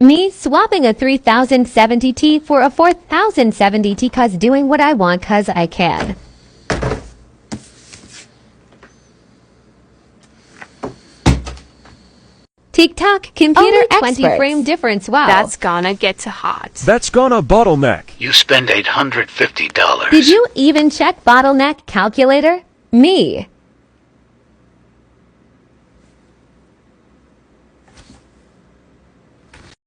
Me swapping a 3070T for a 4070T cause doing what I want cause I can. TikTok, computer 20 frame difference, wow. That's gonna get hot. That's gonna bottleneck. You spend $850. Did you even check bottleneck calculator? Me.